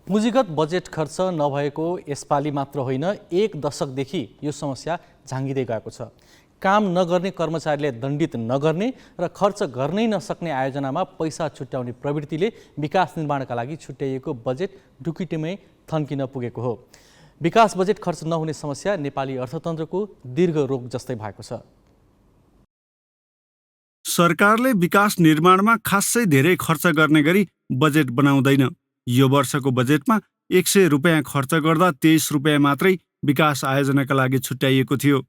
पुँजीगत बजेट खर्च नभएको यसपालि मात्र होइन, एक दशकदेखि यो समस्या झाँगिँदै गएको छ। काम नगर्ने कर्मचारीले दण्डित नगर्ने र खर्च गर्नै नसक्ने आयोजनामा पैसा छुट्याउने प्रवृत्तिले विकास निर्माणका लागि छुट्याइएको बजेट ढुकुटीमै थन्किन पुगेको हो। विकास बजेट खर्च नहुने समस्या नेपाली अर्थतन्त्रको दीर्घ रोग जस्तै भएको छ। सरकारले विकास निर्माणमा खासै धेरै खर्च गर्ने गरी बजेट बनाउँदैन। यो वर्षको बजेटमा 100 रुपियाँ खर्च गर्दा 23 रुपियाँ मात्रै विकास आयोजनाका लागि छुट्याइएको थियो।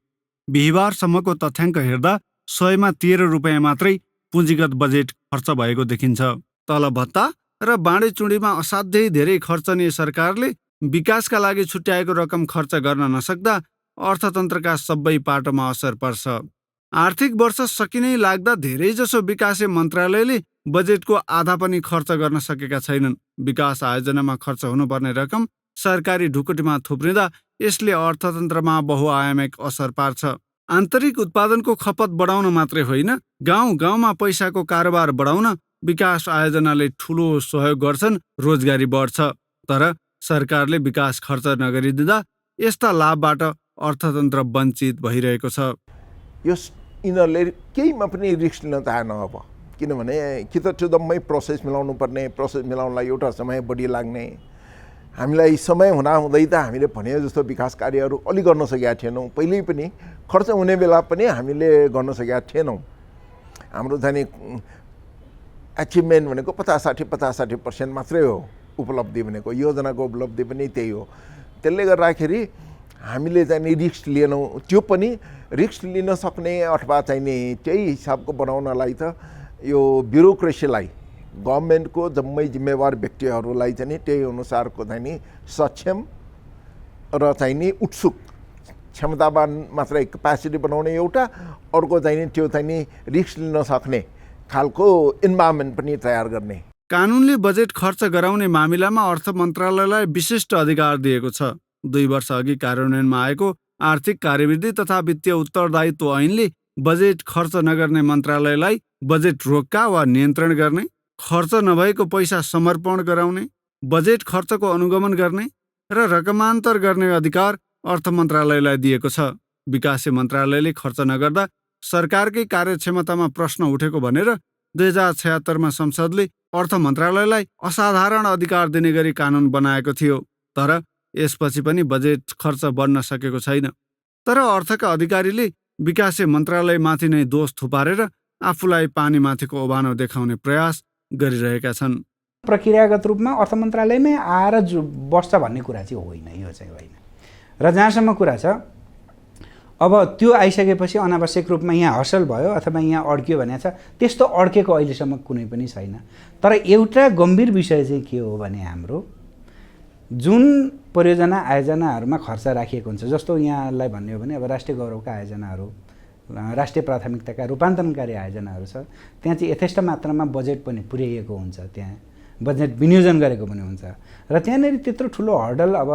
बिहिबारसम्मको तथ्याङ्क हेर्दा 100मा 13 रुपियाँ मात्रै पुँजीगत बजेट खर्च भएको देखिन्छ। तलब भत्ता र बाँडेचुँडीमा असाध्यै धेरै खर्चने सरकारले विकासका लागि छुट्याएको रकम खर्च गर्न नसक्दा अर्थतन्त्रका सबै पाटोमा असर पर्छ। आर्थिक वर्ष सकिनै लाग्दा धेरैजसो विकास मन्त्रालयले बजेटको आधा पनि खर्च गर्न सकेका छैनन्। विकास आयोजनामा खर्च हुनुपर्ने रकम सरकारी ढुकुटीमा थुप्रिँदा यसले अर्थतन्त्रमा बहुआयामिक असर पार्छ। आन्तरिक उत्पादनको खपत बढाउन मात्रै होइन, गाउँ गाउँमा पैसाको कारोबार बढाउन विकास आयोजनाले ठूलो सहयोग गर्छन्, रोजगारी बढ्छ। तर सरकारले विकास खर्च नगरिदिँदा यस्ता लाभबाट अर्थतन्त्र वञ्चित भइरहेको छ। यिनीहरूले केहीमा पनि रिस्क लिन चाहेन अब, किनभने कि त एकदमै प्रोसेस मिलाउनु पर्ने, प्रोसेस मिलाउनलाई एउटा समय बढी लाग्ने। हामीलाई समय हुँदाहुँदै त हामीले भने जस्तो विकास कार्यहरू अलि गर्न सकेका थिएनौँ। पहिल्यै पनि खर्च हुने बेला पनि हामीले गर्न सकेका थिएनौँ। हाम्रो जाने एचिभमेन्ट भनेको 50-60% मात्रै हो उपलब्धि भनेको, योजनाको उपलब्धि पनि त्यही हो। त्यसले गर्दाखेरि हामीले चाहिँ रिस्क लिएनौँ। त्यो पनि रिस्क लिन सक्ने अथवा चाहिँ त्यही हिसाबको बनाउनलाई त यो ब्युरोक्रेसीलाई, गभर्मेन्टको जम्मै जिम्मेवार व्यक्तिहरूलाई चाहिँ त्यही अनुसारको चाहिँ सक्षम र चाहिँ उत्सुक, क्षमतावान मात्रै क्यापासिटी बनाउने एउटा, अर्को चाहिँ त्यो चाहिँ रिस्क लिन सक्ने खालको इन्भाइरोमेन्ट पनि तयार गर्ने। कानुनले बजेट खर्च गराउने मामिलामा अर्थ मन्त्रालयलाई विशिष्ट अधिकार दिएको छ। 2 वर्ष अघि कार्यान्वयनमा आएको आर्थिक कार्यविधि तथा वित्तीय उत्तरदायित्व ऐनले बजेट खर्च नगर्ने मन्त्रालयलाई बजेट रोक्का वा नियन्त्रण गर्ने, खर्च नभएको पैसा समर्पण गराउने, बजेट खर्चको अनुगमन गर्ने र रकमान्तर गर्ने अधिकार अर्थ मन्त्रालयलाई दिएको छ। विकास मन्त्रालयले खर्च नगर्दा सरकारकै कार्यक्षमतामा प्रश्न उठेको भनेर 2076मा संसदले अर्थ मन्त्रालयलाई असाधारण अधिकार दिने गरी कानुन बनाएको थियो। तर यसपछि पनि बजेट खर्च बढ्न सकेको छैन। तर अर्थका अधिकारीले विकास मन्त्रालयमाथि नै दोष थुपारेर आफूलाई पानीमाथिको ओभानो देखाउने प्रयास गरिरहेका छन्। प्रक्रियागत रूपमा अर्थ मन्त्रालयमै आएर बस्छ भन्ने कुरा चाहिँ होइन, यो चाहिँ होइन। र जहाँसम्म कुरा छ, अब त्यो आइसकेपछि अनावश्यक रूपमा यहाँ हासिल भयो अथवा यहाँ अड्कियो भने छ, त्यस्तो अड्केको अहिलेसम्म कुनै पनि छैन। तर एउटा गम्भीर विषय चाहिँ के हो भने हाम्रो जुन परियोजना आयोजनाहरूमा खर्च राखिएको हुन्छ, जस्तो यहाँलाई भन्ने हो भने अब राष्ट्रिय गौरवका आयोजनाहरू, राष्ट्रिय प्राथमिकताका रूपान्तरणकारी आयोजनाहरू छ, त्यहाँ चाहिँ यथेष्ट मात्रामा बजेट पनि पुर्याइएको हुन्छ, त्यहाँ बजेट विनियोजन गरेको पनि हुन्छ। र त्यहाँनिर त्यत्रो ठुलो हर्डल अब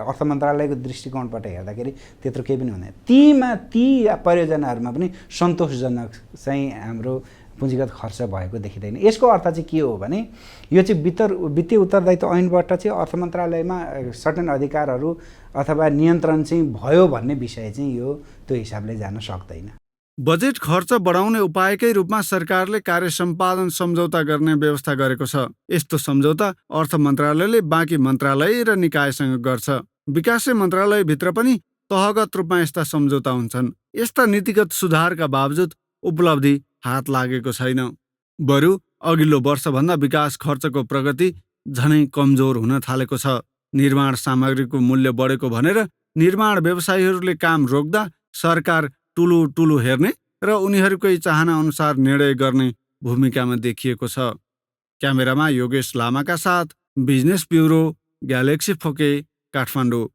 अर्थ मन्त्रालयको दृष्टिकोणबाट हेर्दाखेरि त्यत्रो केही पनि हुँदैन। ती परियोजनाहरूमा पनि सन्तोषजनक चाहिँ हाम्रो पुँजीगत खर्च भएको देखिँदैन। यसको अर्थ चाहिँ के हो भने यो चाहिँ वित्तीय उत्तरदायित्व ऐनबाट चाहिँ अर्थ मन्त्रालयमा सर्टेन अधिकारहरू अथवा नियन्त्रण चाहिँ भयो भन्ने विषय चाहिँ यो त्यो हिसाबले जान सक्दैन। बजेट खर्च बढाउने उपायकै रूपमा सरकारले कार्य सम्पादन सम्झौता गर्ने व्यवस्था गरेको छ। यस्तो सम्झौता अर्थ मन्त्रालयले बाँकी मन्त्रालय र निकायसँग गर्छ। विकास मन्त्रालयभित्र पनि तहगत रूपमा यस्ता सम्झौता हुन्छन्। यस्ता नीतिगत सुधारका बावजुद उपलब्धि हात लागेको छैन। बरु अघिल्लो वर्षभन्दा विकास खर्चको प्रगति झनै कमजोर हुन थालेको छ। निर्माण सामग्रीको मूल्य बढेको भनेर निर्माण व्यवसायीहरूले काम रोक्दा सरकार टुलु हेर्ने र उनीहरूकै चाहना अनुसार निर्णय गर्ने भूमिकामा देखिएको छ। क्यामेरामा योगेश लामाका साथ बिजनेस ब्युरो, ग्यालेक्सी फोके, काठमाडौँ।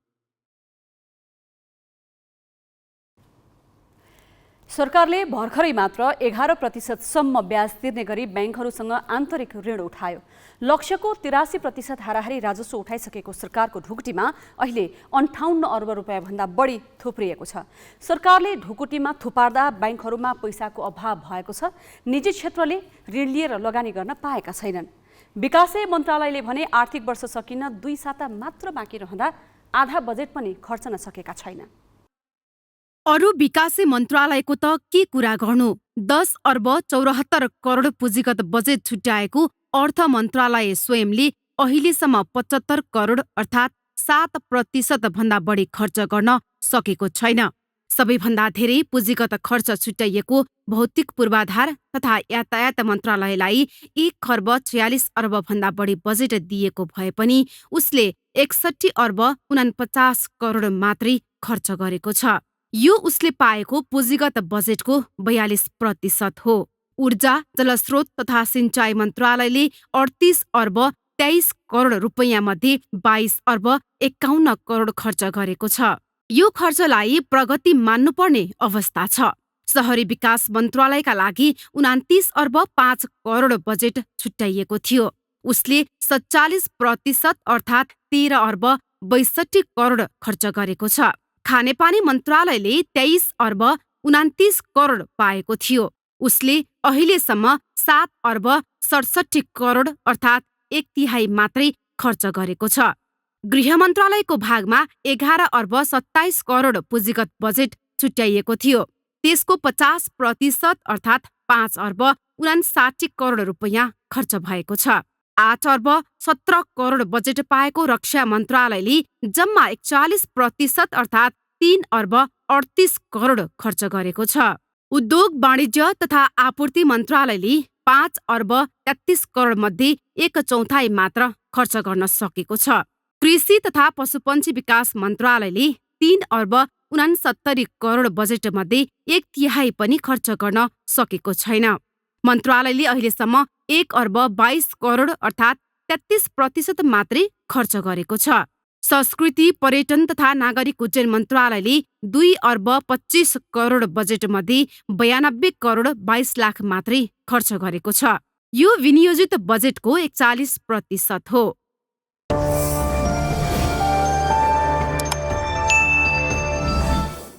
सरकारले भर्खरै मात्र 11% ब्याज तिर्ने गरी ब्याङ्कहरूसँग आन्तरिक ऋण उठायो। लक्ष्यको 83% हाराहारी राजस्व उठाइसकेको सरकारको ढुकुटीमा अहिले 58 अर्ब रुपियाँभन्दा बढी थुप्रिएको छ। सरकारले ढुकुटीमा थुपार्दा ब्याङ्कहरूमा पैसाको अभाव भएको छ। निजी क्षेत्रले ऋण लिएर लगानी गर्न पाएका छैनन्। विकासे मन्त्रालयले भने आर्थिक वर्ष सकिन 2 साता मात्र बाँकी रहँदा आधा बजेट पनि खर्चन सकेका छैन। अरू विकासे मन्त्रालयको त के कुरा गर्नु, 10 अर्ब 74 करोड पुँजीगत बजेट छुट्याएको अर्थ मन्त्रालय स्वयंले अहिलेसम्म 75 करोड अर्थात् 7% भन्दा बढी खर्च गर्न सकेको छैन। सबैभन्दा धेरै पुँजीगत खर्च छुट्याइएको भौतिक पूर्वाधार तथा यातायात मन्त्रालयलाई 1 खर्ब 46 अर्ब भन्दा बढी बजेट दिएको भए पनि उसले 61 अर्ब 49 करोड मात्रै खर्च गरेको छ। यो उसले पाएको पुँजीगत बजेटको 42% हो। ऊर्जा, जलस्रोत तथा सिंचाई मन्त्रालयले 38 अर्ब 23 करोड रुपैयाँ मध्ये 22 अर्ब 51 करोड खर्च गरेको छ। यो खर्चलाई प्रगति मान्नुपर्ने अवस्था छ। शहरी विकास मन्त्रालयका लागि 29 अर्ब 5 करोड बजेट छुट्याइएको थियो। उसले 47% अर्थात् 13 अर्ब 62 करोड खर्च गरेको छ। खानेपानी मन्त्रालयले 23 अर्ब 29 करोड पाएको थियो। उसले अहिलेसम्म 7 अर्ब 67 करोड अर्थात् 1/3 मात्रै खर्च गरेको छ। गृह मन्त्रालयको भागमा 11 अर्ब 27 करोड पुँजीगत बजेट छुट्याइएको थियो। त्यसको 50% अर्थात् 5 अर्ब 59 करोड रुपैयाँ खर्च भएको छ। 8 अर्ब 17 करोड बजेट पाएको रक्षा मन्त्रालयले जम्मा 41% अर्थात् 3 अर्ब 38 करोड खर्च गरेको छ। उद्योग वाणिज्य तथा आपूर्ति मन्त्रालयले 5 अर्ब 33 करोड मध्ये 1/4 मात्र खर्च गर्न सकेको छ। कृषि तथा पशुपन्छी विकास मन्त्रालयले 3 अर्ब 69 करोड बजेट मध्ये 1/3 पनि खर्च गर्न सकेको छैन। मन्त्रालयले अहिलेसम्म 1 अर्ब 22 करोड अर्थात् 33% मात्रै खर्च गरेको छ। संस्कृति, पर्यटन तथा नागरिक उड्डयन मन्त्रालयले 2 अर्ब 25 करोड बजेट मध्ये 92 करोड 22 लाख मात्रै खर्च गरेको छ। यो विनियोजित बजेटको 41% हो।